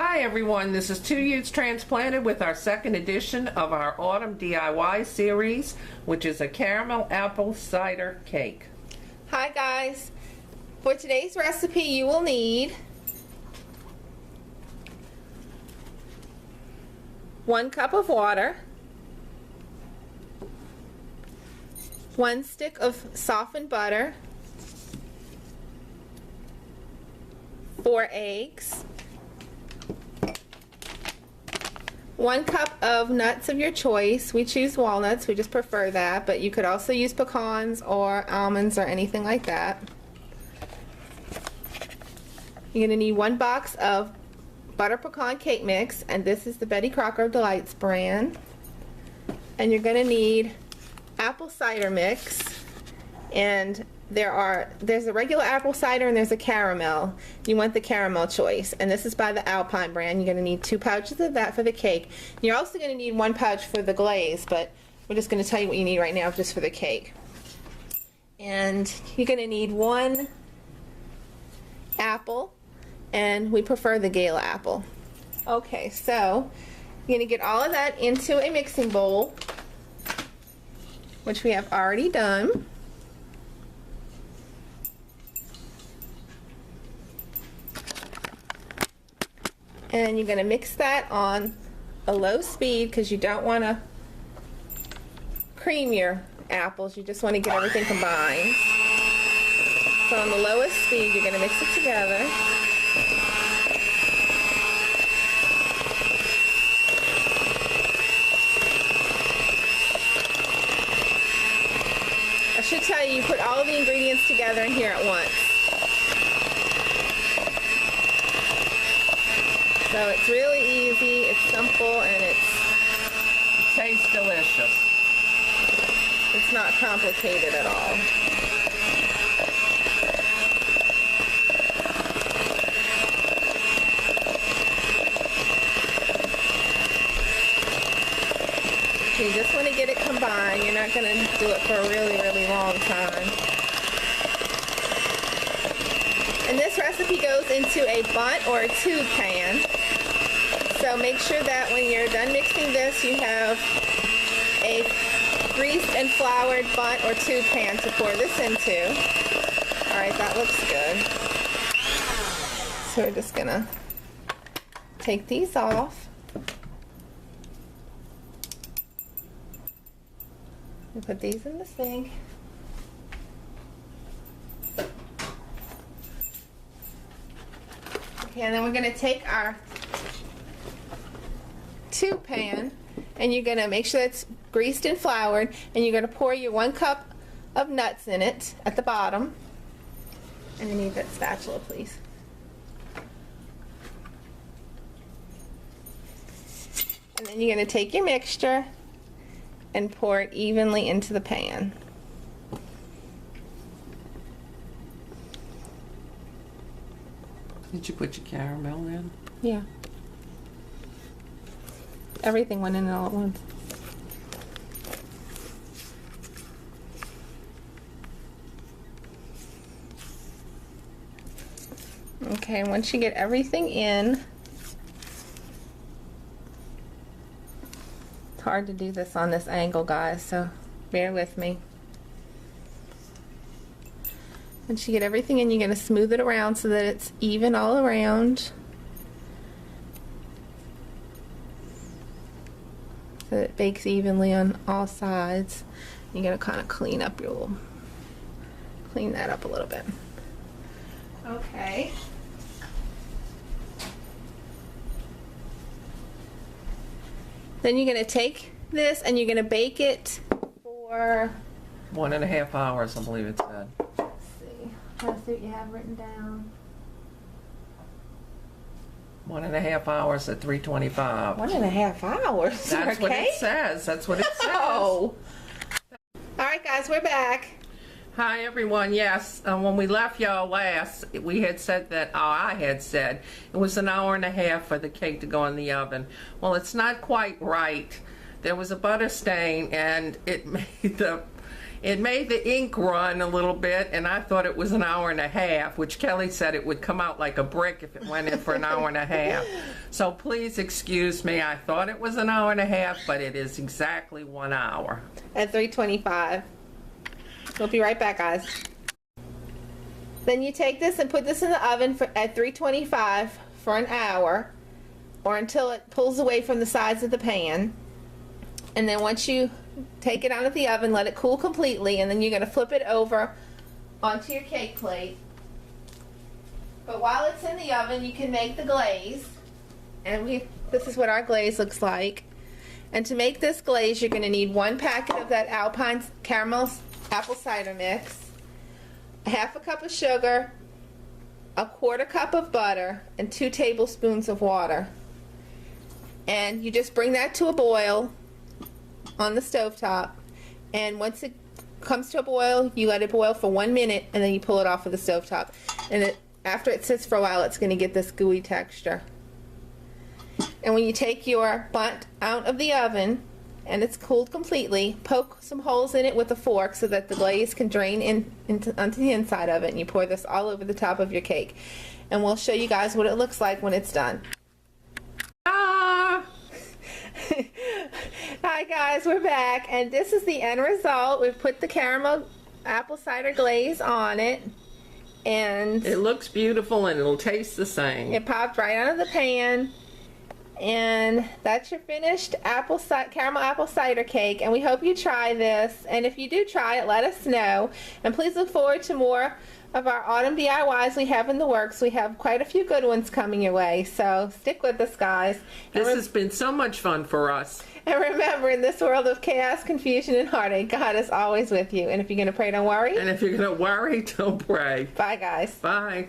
Hi everyone, this is Two Youths Transplanted with our second edition of our Autumn DIY series, which is a caramel apple cider cake. Hi guys, for today's recipe you will need 1 cup of water, 1 stick of softened butter, 4 eggs, 1 cup of nuts of your choice. We choose walnuts, we just prefer that, but you could also use pecans or almonds or anything like that. You're going to need 1 box of butter pecan cake mix, and this is the Betty Crocker Delights brand. And you're going to need apple cider mix, and there's a regular apple cider and there's a caramel. You want the caramel choice, and this is by the Alpine brand. You're going to need 2 pouches of that for the cake. You're also going to need 1 pouch for the glaze, but we're just going to tell you what you need right now just for the cake. And you're going to need 1 apple, and we prefer the Gala apple. Okay, so you're going to get all of that into a mixing bowl, which we have already done. And you're going to mix that on a low speed because you don't want to cream your apples. You just want to get everything combined. So on the lowest speed, you're going to mix it together. I should tell you, you put all of the ingredients together in here at once. So it's really easy, it's simple, and it tastes delicious. It's not complicated at all. So you just want to get it combined. You're not going to do it for a really, really long time. And this recipe goes into a bundt or a tube pan. So make sure that when you're done mixing this, you have a greased and floured bundt or tube pan to pour this into. Alright, that looks good. So we're just gonna take these off. And put these in the sink. Okay, and then we're gonna take our tube pan, and you're going to make sure it's greased and floured, and you're going to pour your 1 cup of nuts in it at the bottom. And you need that spatula, please. And then you're going to take your mixture and pour it evenly into the pan. Did you put your caramel in? Yeah. Everything went in all at once. Okay, once you get everything in, it's hard to do this on this angle, guys, so bear with me. Once you get everything in, you're going to smooth it around so that it's even all around. So that it bakes evenly on all sides. You're going to kind of clean that up a little bit. Okay. Then you're going to take this and you're going to bake it for 1.5 hours, I believe it said. Let's see. Let's see what you have written down. 1.5 hours at 325. 1.5 hours? That's what it says. That's what it says. Oh. Alright guys, we're back. Hi everyone. Yes, when we left y'all last, we had said that, I had said, it was 1.5 hours for the cake to go in the oven. Well, it's not quite right. There was a butter stain, and it made the It made the ink run a little bit, and I thought it was 1.5 hours, which Kelly said it would come out like a brick if it went in for 1.5 hours. So please excuse me. I thought it was an hour and a half, but it is exactly 1 hour. At 325. We'll be right back, guys. Then you take this and put this in the oven at 325 for an hour, or until it pulls away from the sides of the pan. And then once you take it out of the oven, let it cool completely, and then you're going to flip it over onto your cake plate. But while it's in the oven, you can make the glaze. And this is what our glaze looks like. And to make this glaze, you're going to need 1 packet of that Alpine caramel apple cider mix, a half a cup of sugar, a 1/4 cup of butter, and 2 tablespoons of water. And you just bring that to a boil on the stovetop. And once it comes to a boil, you let it boil for 1 minute, and then you pull it off of the stovetop. And after it sits for a while, it's going to get this gooey texture. And when you take your bundt out of the oven and it's cooled completely, poke some holes in it with a fork so that the glaze can drain onto the inside of it, and you pour this all over the top of your cake. And we'll show you guys what it looks like when it's done. Ah! Hi guys, we're back, and this is the end result. We've put the caramel apple cider glaze on it, and It looks beautiful and it'll taste the same. it popped right out of the pan. And that's your finished caramel apple cider cake, and we hope you try this. And if you do try it, let us know. And please look forward to more of our autumn DIYs we have in the works. We have quite a few good ones coming your way, so stick with us, guys. This has been so much fun for us. And remember, in this world of chaos, confusion, and heartache, God is always with you. And if you're going to pray, don't worry. And if you're going to worry, don't pray. Bye, guys. Bye.